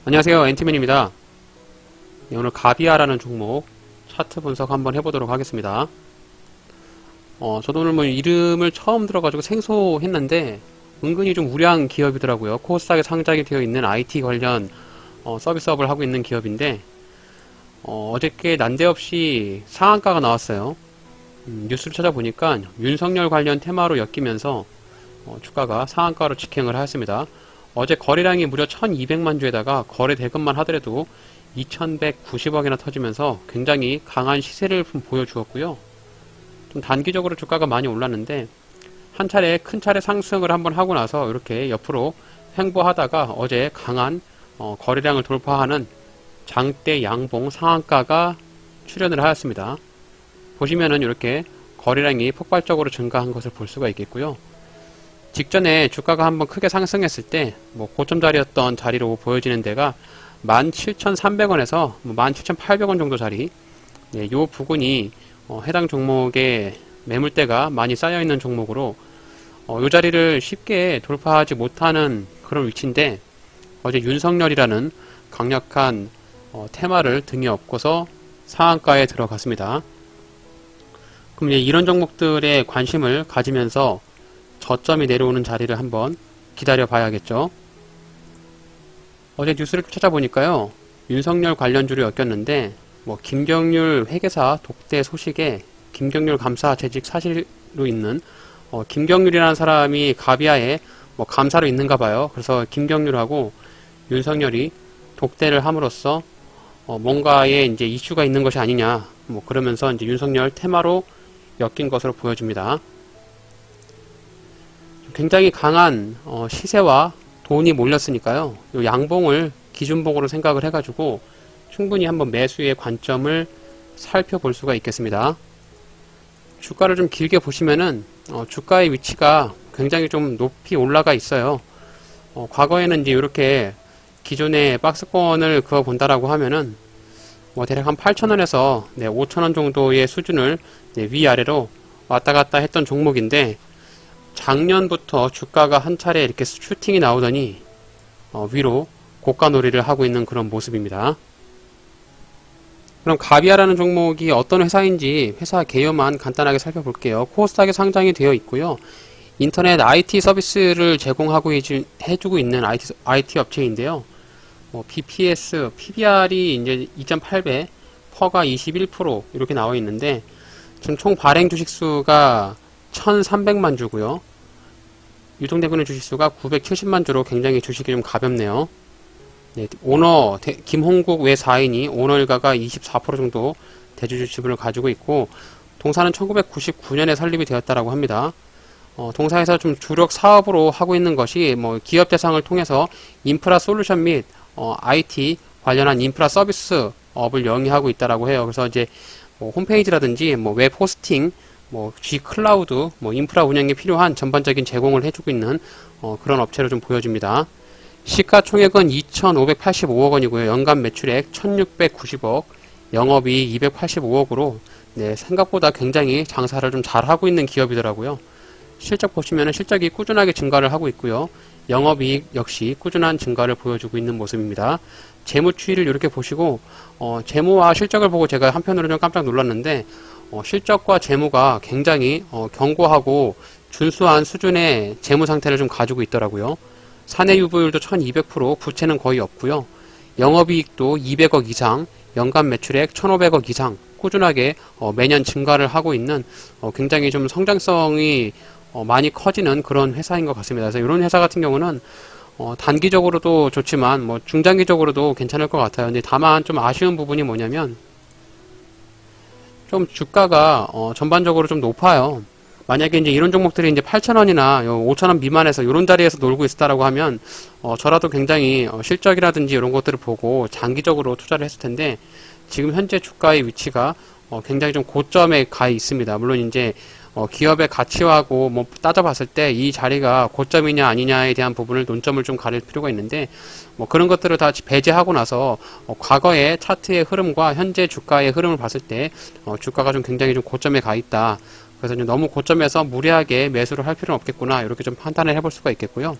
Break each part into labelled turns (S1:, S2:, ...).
S1: 안녕하세요, 엔티맨입니다. 네, 오늘 가비아라는 종목 차트 분석 한번 해보도록 하겠습니다. 저도 오늘 뭐 이름을 처음 들어가지고 생소했는데 은근히 좀 우량 기업이더라고요. 코스닥에 상장이 되어 있는 IT 관련 서비스업을 하고 있는 기업인데 어저께 난데없이 상한가가 나왔어요. 뉴스를 찾아보니까 윤석열 관련 테마로 엮이면서 주가가 상한가로 직행을 하였습니다. 어제 거래량이 무려 1200만 주에다가 거래 대금만 하더라도 2190억이나 터지면서 굉장히 강한 시세를 보여주었고요. 좀 단기적으로 주가가 많이 올랐는데 한 차례 큰 차례 상승을 한번 하고 나서 이렇게 옆으로 횡보하다가 어제 강한 거래량을 돌파하는 장대 양봉 상한가가 출현을 하였습니다. 보시면은 이렇게 거래량이 폭발적으로 증가한 것을 볼 수가 있겠고요. 직전에 주가가 한번 크게 상승했을 때 고점 자리였던 자리로 보여지는 데가 17,300원에서 17,800원 정도 자리, 이 부근이 해당 종목의 매물대가 많이 쌓여있는 종목으로 이 자리를 쉽게 돌파하지 못하는 그런 위치인데 어제 윤석열이라는 강력한 테마를 등에 업고서 상한가에 들어갔습니다. 그럼 이런 종목들에 관심을 가지면서 저점이 내려오는 자리를 한번 기다려 봐야겠죠. 어제 뉴스를 찾아보니까요, 윤석열 관련주로 엮였는데 김경률 회계사 독대 소식에 김경률 감사 재직 사실로 있는 김경률이라는 사람이 가비아에 감사로 있는가 봐요. 그래서 김경률하고 윤석열이 독대를 함으로써 뭔가에 이제 이슈가 있는 것이 아니냐, 그러면서 이제 윤석열 테마로 엮인 것으로 보여집니다. 굉장히 강한 시세와 돈이 몰렸으니까요, 이 양봉을 기준봉으로 생각을 해가지고 충분히 한번 매수의 관점을 살펴볼 수가 있겠습니다. 주가를 좀 길게 보시면은 주가의 위치가 굉장히 좀 높이 올라가 있어요. 과거에는 이제 이렇게 기존의 박스권을 그어 본다라고 하면은 대략 한 8,000원에서 5,000원 정도의 수준을 위아래로 왔다 갔다 했던 종목인데 작년부터 주가가 한 차례 이렇게 슈팅이 나오더니 위로 고가놀이를 하고 있는 그런 모습입니다. 그럼 가비아라는 종목이 어떤 회사인지 회사 개요만 간단하게 살펴볼게요. 코스닥에 상장이 되어 있고요. 인터넷 IT 서비스를 제공하고 해주고 있는 IT 업체인데요. BPS, PBR이 이제 2.8배, 퍼가 21% 이렇게 나와 있는데 지금 총 발행 주식수가 1300만 주고요. 유통되고 있는 주식수가 970만 주로 굉장히 주식이 좀 가볍네요. 오너 김홍국 외 4인이 오너 일가가 24% 정도 대주주 지분을 가지고 있고 동사는 1999년에 설립이 되었다라고 합니다. 동사에서 좀 주력 사업으로 하고 있는 것이 기업 대상을 통해서 인프라 솔루션 및 IT 관련한 인프라 서비스업을 영위하고 있다라고 해요. 그래서 이제 홈페이지라든지 웹 호스팅, G 클라우드, 인프라 운영에 필요한 전반적인 제공을 해주고 있는 그런 업체로 좀 보여집니다. 시가총액은 2,585억 원이고요. 연간 매출액 1,690억, 영업이익 285억으로 생각보다 굉장히 장사를 좀 잘하고 있는 기업이더라고요. 실적 보시면 실적이 꾸준하게 증가를 하고 있고요. 영업이익 역시 꾸준한 증가를 보여주고 있는 모습입니다. 재무 추이를 이렇게 보시고 재무와 실적을 보고 제가 한편으로 좀 깜짝 놀랐는데 실적과 재무가 굉장히 견고하고 준수한 수준의 재무 상태를 좀 가지고 있더라고요. 사내 유보율도 1200%, 부채는 거의 없고요. 영업이익도 200억 이상, 연간 매출액 1500억 이상 꾸준하게 매년 증가를 하고 있는 굉장히 좀 성장성이 많이 커지는 그런 회사인 것 같습니다. 그래서 이런 회사 같은 경우는 단기적으로도 좋지만 중장기적으로도 괜찮을 것 같아요. 근데 다만 좀 아쉬운 부분이 뭐냐면 좀 주가가 전반적으로 좀 높아요. 만약에 이제 이런 종목들이 이제 8,000원이나 5,000원 미만에서 이런 자리에서 놀고 있었다라고 하면 저라도 굉장히 실적이라든지 이런 것들을 보고 장기적으로 투자를 했을 텐데 지금 현재 주가의 위치가 굉장히 좀 고점에 가 있습니다. 물론 이제 기업의 가치하고 따져봤을 때 이 자리가 고점이냐 아니냐에 대한 부분을 논점을 좀 가릴 필요가 있는데 그런 것들을 다 배제하고 나서 과거의 차트의 흐름과 현재 주가의 흐름을 봤을 때 주가가 좀 굉장히 좀 고점에 가 있다. 그래서 너무 고점에서 무리하게 매수를 할 필요는 없겠구나, 이렇게 좀 판단을 해볼 수가 있겠고요.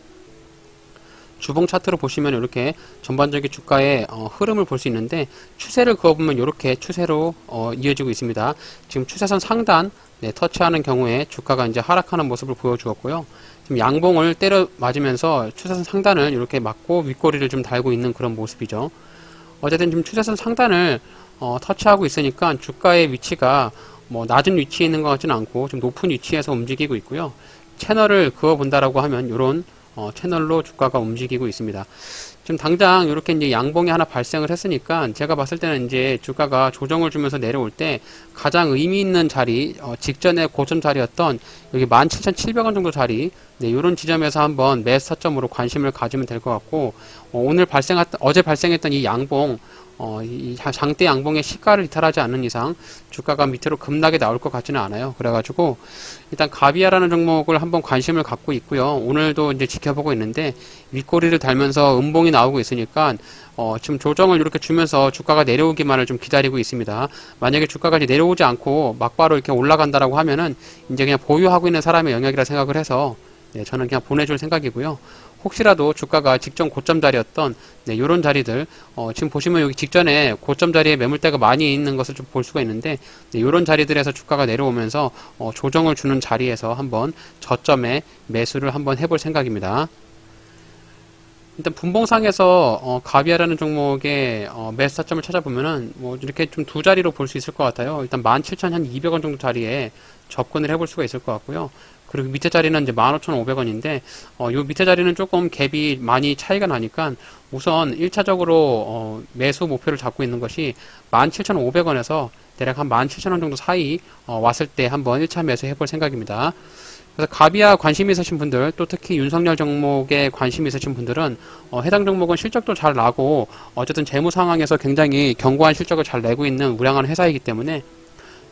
S1: 주봉 차트로 보시면 이렇게 전반적인 주가의 흐름을 볼 수 있는데, 추세를 그어보면 이렇게 추세로 이어지고 있습니다. 지금 추세선 상단 터치하는 경우에 주가가 이제 하락하는 모습을 보여주었고요. 지금 양봉을 때려 맞으면서 추세선 상단을 이렇게 맞고 윗꼬리를 좀 달고 있는 그런 모습이죠. 어쨌든 지금 추세선 상단을 터치하고 있으니까 주가의 위치가 뭐 낮은 위치에 있는 것 같지는 않고 좀 높은 위치에서 움직이고 있고요. 채널을 그어 본다라고 하면 이런 채널로 주가가 움직이고 있습니다. 지금 당장 이렇게 이제 양봉이 하나 발생을 했으니까 제가 봤을 때는 이제 주가가 조정을 주면서 내려올 때 가장 의미 있는 자리, 직전에 고점 자리였던 여기 17,700원 정도 자리, 이런 지점에서 한번 매수 타점으로 관심을 가지면 될 것 같고, 어제 발생했던 이 양봉, 이 장대 양봉의 시가를 이탈하지 않는 이상 주가가 밑으로 급락이 나올 것 같지는 않아요. 그래가지고 일단 가비아라는 종목을 한번 관심을 갖고 있고요. 오늘도 이제 지켜보고 있는데 윗꼬리를 달면서 음봉이 나오고 있으니까 지금 조정을 이렇게 주면서 주가가 내려오기만을 좀 기다리고 있습니다. 만약에 주가가 이제 내려오지 않고 막바로 이렇게 올라간다라고 하면은 이제 그냥 보유하고 있는 사람의 영역이라 생각을 해서 저는 그냥 보내줄 생각이고요. 혹시라도 주가가 직전 고점 자리였던 이런 자리들, 지금 보시면 여기 직전에 고점 자리에 매물대가 많이 있는 것을 좀 볼 수가 있는데, 이런 자리들에서 주가가 내려오면서 조정을 주는 자리에서 한번 저점에 매수를 한번 해볼 생각입니다. 일단 분봉상에서 가비아라는 종목의 매수 타점을 찾아보면은 뭐 이렇게 좀 두 자리로 볼 수 있을 것 같아요. 일단 17,200원 정도 자리에 접근을 해볼 수가 있을 것 같고요. 그리고 밑에 자리는 이제 15,500원인데 요 밑에 자리는 조금 갭이 많이 차이가 나니까 우선 1차적으로 매수 목표를 잡고 있는 것이 17,500원에서 대략 한 17,000원 정도 사이 왔을 때 한번 1차 매수 해볼 생각입니다. 그래서 가비아 관심이 있으신 분들, 또 특히 윤석열 종목에 관심이 있으신 분들은 해당 종목은 실적도 잘 나고 어쨌든 재무 상황에서 굉장히 견고한 실적을 잘 내고 있는 우량한 회사이기 때문에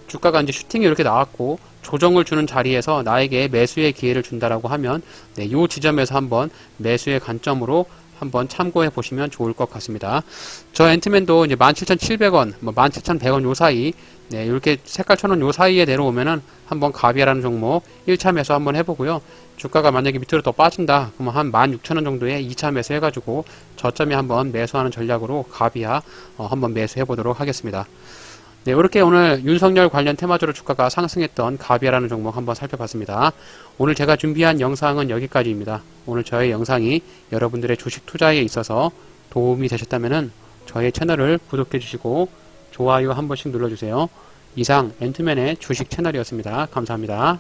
S1: 주가가 이제 슈팅이 이렇게 나왔고 조정을 주는 자리에서 나에게 매수의 기회를 준다라고 하면 이 지점에서 한번 매수의 관점으로 한번 참고해 보시면 좋을 것 같습니다. 저 앤트맨도 이제 17,700원, 17,100원 요 사이, 이렇게 색깔 천원 요 사이에 내려오면은 한번 가비아라는 종목 1차 매수 한번 해보고요. 주가가 만약에 밑으로 더 빠진다, 그러면 한 16,000원 정도에 2차 매수 해가지고 저점에 한번 매수하는 전략으로 가비아 한번 매수해 보도록 하겠습니다. 이렇게 오늘 윤석열 관련 테마주로 주가가 상승했던 가비아라는 종목 한번 살펴봤습니다. 오늘 제가 준비한 영상은 여기까지입니다. 오늘 저의 영상이 여러분들의 주식 투자에 있어서 도움이 되셨다면 저의 채널을 구독해 주시고 좋아요 한 번씩 눌러주세요. 이상 앤트맨의 주식 채널이었습니다. 감사합니다.